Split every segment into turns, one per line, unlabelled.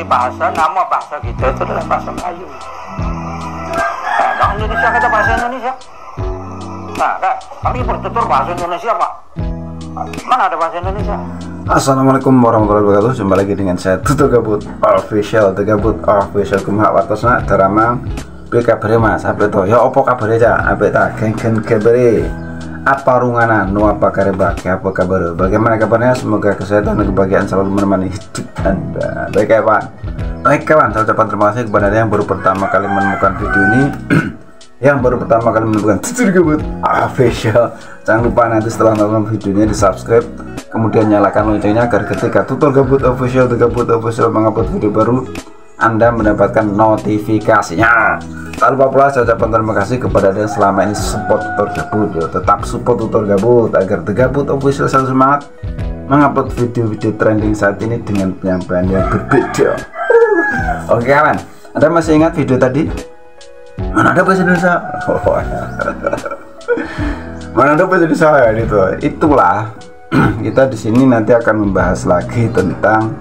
bahasa, nama bahasa kita itu adalah bahasa Melayu. Nah, Indonesia kata bahasa Indonesia. Nah, kan, kami bertutur bahasa Indonesia, Pak. Mana ada bahasa Indonesia?
Assalamualaikum warahmatullahi wabarakatuh. Jumpa lagi dengan saya Tutur Gabut Official. Tutur Gabut Official kumaha watosna drama kabare Mas. Apa to? Ya opo kabare ca? Apa ta? Gen kabare. Apa rungana? No apa kabar? Apa kabar? Bagaimana kabarnya? Semoga kesehatan dan kebahagiaan selalu menemani hidup Anda. Baik kawan. Baik kawan, saya ucapkan terima kasih kepada Anda yang baru pertama kali menemukan video ini. Yang baru pertama kali menemukan Tutur Gabut Official. Jangan lupa nanti setelah nonton videonya di subscribe, kemudian nyalakan loncengnya agar ketika Tutur Gabut Official mengupload video baru Anda mendapatkan notifikasinya. Tak lupa pula saya ucapkan terima kasih kepada Anda yang selama ini support Tutur Gabut. Tetap support Tutur Gabut agar Tutur Gabut Official selalu semangat mengupload video-video trending saat ini dengan penyampaian yang berbeda. Oke kawan, Anda masih ingat video tadi? Mana ada bahasa Indonesia? Mana ada bahasa Indonesia gitu. Itulah kita di sini nanti akan membahas lagi tentang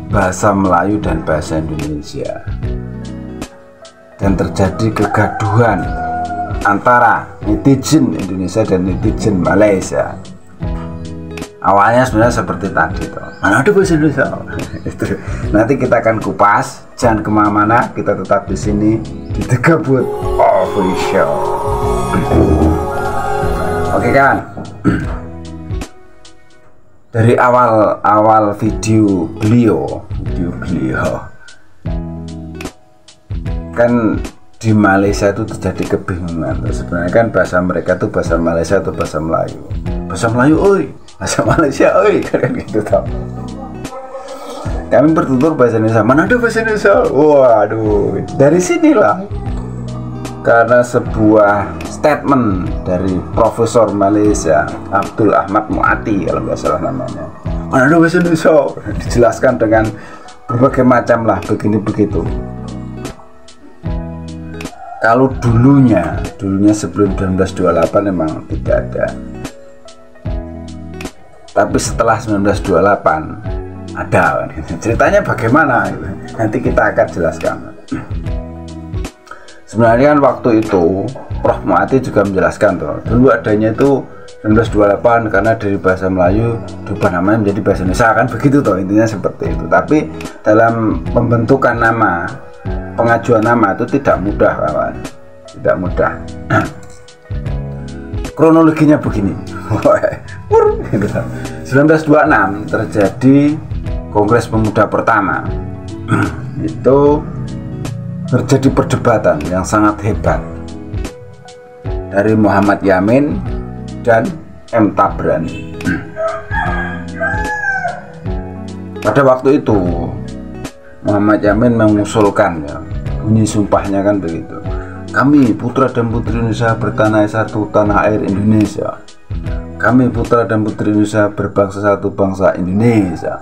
bahasa Melayu dan bahasa Indonesia. Dan terjadi kegaduhan antara netizen Indonesia dan netizen Malaysia. Awalnya sebenarnya seperti tadi tuh. Mana ada bahasa Indonesia? Nanti kita akan kupas. Jangan kemana-mana, kita tetap di sini di Tutur Gabut Official. Oke kan? Dari awal video beliau kan di Malaysia itu terjadi kebingungan. Sebenarnya kan bahasa mereka itu bahasa Malaysia atau bahasa Melayu. Bahasa Melayu, oi, bahasa Malaysia, oi, kan gitu tau. Kami bertutur bahasa Indonesia. Mana ada bahasa Indonesia? Waduh, dari sinilah karena sebuah statement dari Profesor Malaysia Abdul Ahmad Muati kalau nggak salah namanya. Mana ada bahasa Indonesia? Dijelaskan dengan berbagai macam lah begini begitu. Kalau dulunya sebelum 1928 memang tidak ada. Tapi setelah 1928 ada. Ceritanya bagaimana? Nanti kita akan jelaskan. Sebenarnya kan waktu itu Prof Muati juga menjelaskan tuh. Dulu adanya itu 1928 karena dari bahasa Melayu diubah namanya menjadi bahasa Indonesia, kan begitu tuh, intinya seperti itu. Tapi dalam pembentukan nama, pengajuan nama itu tidak mudah kawan, tidak mudah. Kronologinya begini. 1926 terjadi Kongres Pemuda pertama. Itu terjadi perdebatan yang sangat hebat dari Muhammad Yamin dan M. Tabrani. Pada waktu itu Muhammad Yamin mengusulkan, ya, bunyi sumpahnya kan begitu. Kami putra dan putri Indonesia bertanah satu tanah air Indonesia. Kami putra dan putri Indonesia berbangsa satu bangsa Indonesia.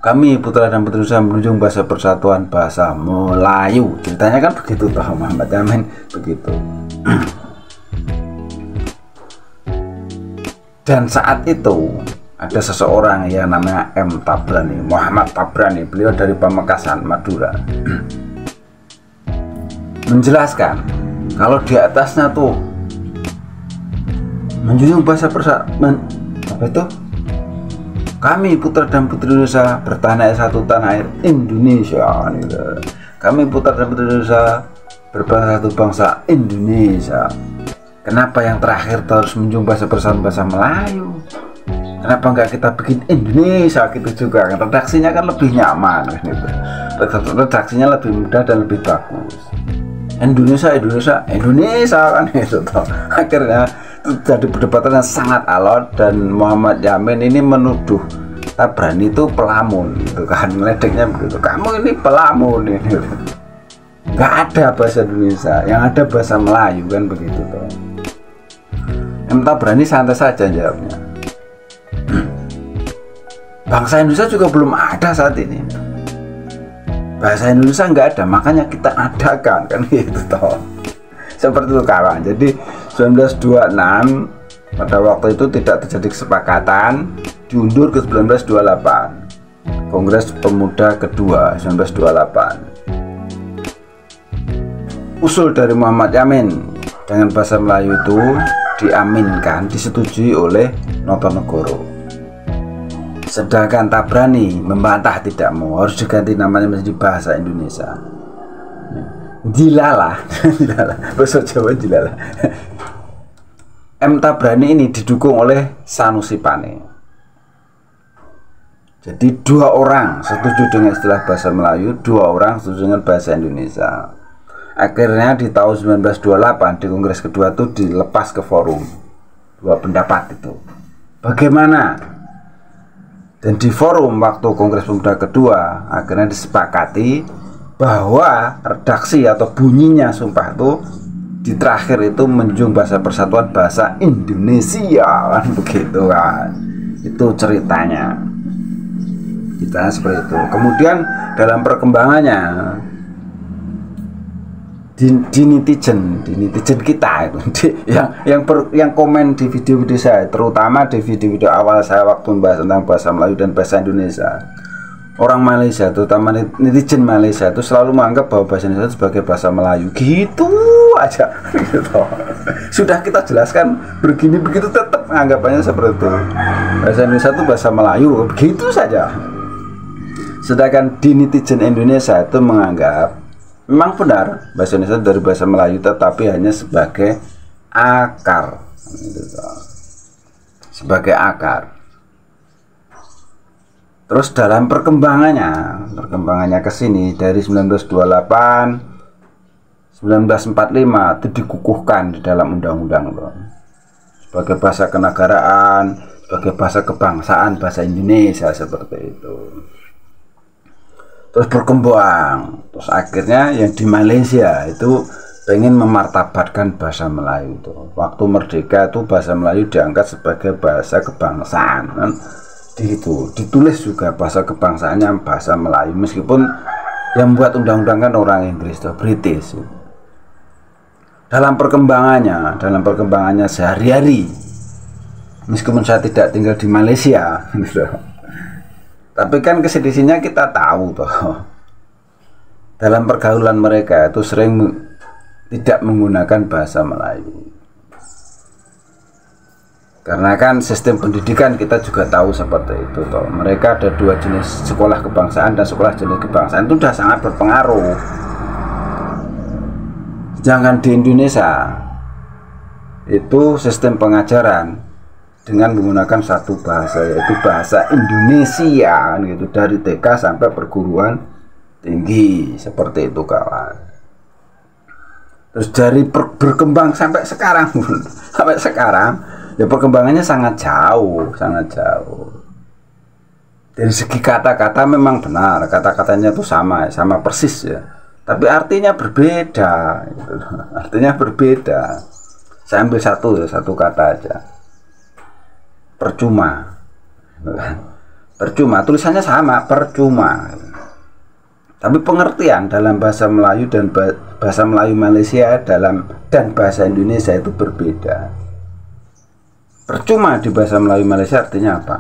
Kami putra dan putri Indonesia menunjung bahasa persatuan bahasa Melayu. Ceritanya kan begitu toh, Muhammad Yamin begitu. Dan saat itu ada seseorang yang namanya M. Tabrani, Muhammad Tabrani, beliau dari Pamekasan, Madura. Menjelaskan kalau di atasnya tuh menjunjung bahasa persatuan, apa itu? Kami putra dan putri Indonesia bertanah satu tanah air Indonesia. Kami putra dan putri Indonesia berbangsa satu bangsa Indonesia. Kenapa yang terakhir harus menjunjung bahasa persatuan bahasa Melayu? Kenapa enggak kita bikin Indonesia gitu juga? Redaksinya kan lebih nyaman, gitu. Redaksinya lebih mudah dan lebih bagus. Indonesia kan itu toh. Akhirnya jadi perdebatan yang sangat alot dan Muhammad Yamin ini menuduh Tabrani itu pelamun gitu kan, meledeknya begitu. Kamu ini pelamun ini. Nggak ada bahasa Indonesia, yang ada bahasa Melayu kan begitu toh. M. Tabrani santai saja jawabnya. Bangsa Indonesia juga belum ada saat ini. Bahasa Indonesia nggak ada, makanya kita adakan kan gitu toh. Seperti itu kawan. Jadi 1926 pada waktu itu tidak terjadi kesepakatan, diundur ke 1928. Kongres Pemuda kedua 1928. Usul dari Muhammad Yamin dengan bahasa Melayu itu diaminkan, disetujui oleh Notonegoro. Sedangkan Tabrani membantah, tidak mau, harus diganti namanya menjadi bahasa Indonesia. Dilalah, bahasa Jawa dilalah. M. Tabrani ini didukung oleh Sanusi Pane. Jadi 2 orang setuju dengan istilah bahasa Melayu, 2 orang setuju dengan bahasa Indonesia. Akhirnya di tahun 1928 di Kongres kedua itu dilepas ke forum 2 pendapat itu. Bagaimana? Dan di forum waktu Kongres Pemuda kedua akhirnya disepakati bahwa redaksi atau bunyinya sumpah itu di terakhir itu menjunjung bahasa persatuan bahasa Indonesia, kan begitu kan. Itu ceritanya. Kita seperti itu. Kemudian dalam perkembangannya di netizen kita itu yang komen di video-video saya, terutama di video-video awal saya waktu membahas tentang bahasa Melayu dan bahasa Indonesia, orang Malaysia, terutama netizen Malaysia itu selalu menganggap bahwa bahasa Indonesia sebagai bahasa Melayu, gitu aja gitu. Sudah kita jelaskan begini begitu tetap anggapannya seperti itu, bahasa Indonesia itu bahasa Melayu, begitu saja. Sedangkan di netizen Indonesia itu menganggap memang benar bahasa Indonesia dari bahasa Melayu, tetapi hanya sebagai akar, sebagai akar. Terus dalam perkembangannya ke sini dari 1928, 1945 itu dikukuhkan di dalam undang-undang sebagai bahasa kenegaraan, sebagai bahasa kebangsaan, bahasa Indonesia seperti itu. Terus berkembang, terus akhirnya yang di Malaysia itu pengen memartabatkan bahasa Melayu itu. Waktu merdeka itu bahasa Melayu diangkat sebagai bahasa kebangsaan kan? Ditulis juga bahasa kebangsaannya bahasa Melayu, meskipun yang membuat undang-undang kan orang Inggris atau British. Dalam perkembangannya sehari-hari, meskipun saya tidak tinggal di Malaysia tapi kan kesedisinya kita tahu toh, dalam pergaulan mereka itu sering tidak menggunakan bahasa Melayu. Karena kan sistem pendidikan kita juga tahu seperti itu toh. Mereka ada 2 jenis sekolah kebangsaan dan sekolah jenis kebangsaan, itu sudah sangat berpengaruh. Jangan di Indonesia itu sistem pengajaran dengan menggunakan satu bahasa, yaitu bahasa Indonesia gitu, dari TK sampai perguruan tinggi seperti itu kawan. Terus dari berkembang sampai sekarang ya perkembangannya sangat jauh. Dari segi kata-kata memang benar, kata-katanya itu sama persis ya, tapi artinya berbeda gitu. Artinya berbeda. Saya ambil satu kata aja, percuma, tulisannya sama, percuma, tapi pengertian dalam bahasa Melayu dan bahasa Melayu Malaysia dan bahasa Indonesia itu berbeda. Percuma di bahasa Melayu Malaysia artinya apa?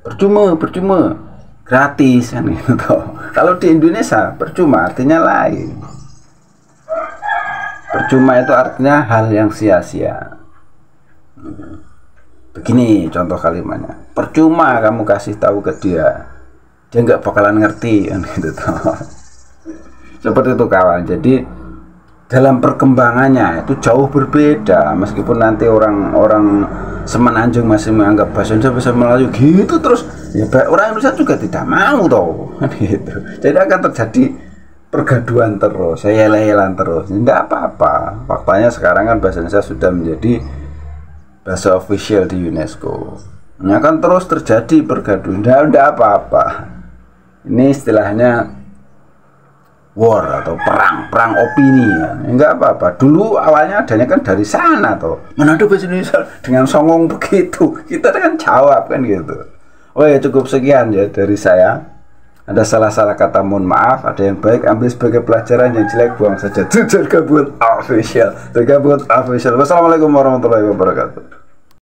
Percuma, gratis kan gitu. Kalau di Indonesia percuma artinya lain. Percuma itu artinya hal yang sia-sia. Begini contoh kalimatnya, percuma kamu kasih tahu ke dia nggak bakalan ngerti kan gitu toh. Seperti itu kawan. Jadi dalam perkembangannya itu jauh berbeda, meskipun nanti orang Semenanjung masih menganggap bahasa Indonesia bahasa Melayu gitu terus, ya orang Indonesia juga tidak mau toh kan gitu. Jadi akan terjadi pergaduhan terus, yel-yelan terus, nggak apa-apa. Faktanya sekarang kan bahasa Indonesia sudah menjadi bahasa official di UNESCO. Ini akan terus terjadi pergaduhan, tidak apa-apa. Ini istilahnya war atau perang opini ya. Enggak apa-apa. Dulu awalnya adanya kan dari sana toh. Mana ada bahasa Indonesia dengan songong begitu. Kita kan jawab kan gitu. Oh ya, cukup sekian ya dari saya. Ada salah-salah kata mohon maaf, ada yang baik ambil sebagai pelajaran, yang jelek buang saja. Tergabut official. Wassalamualaikum warahmatullahi wabarakatuh.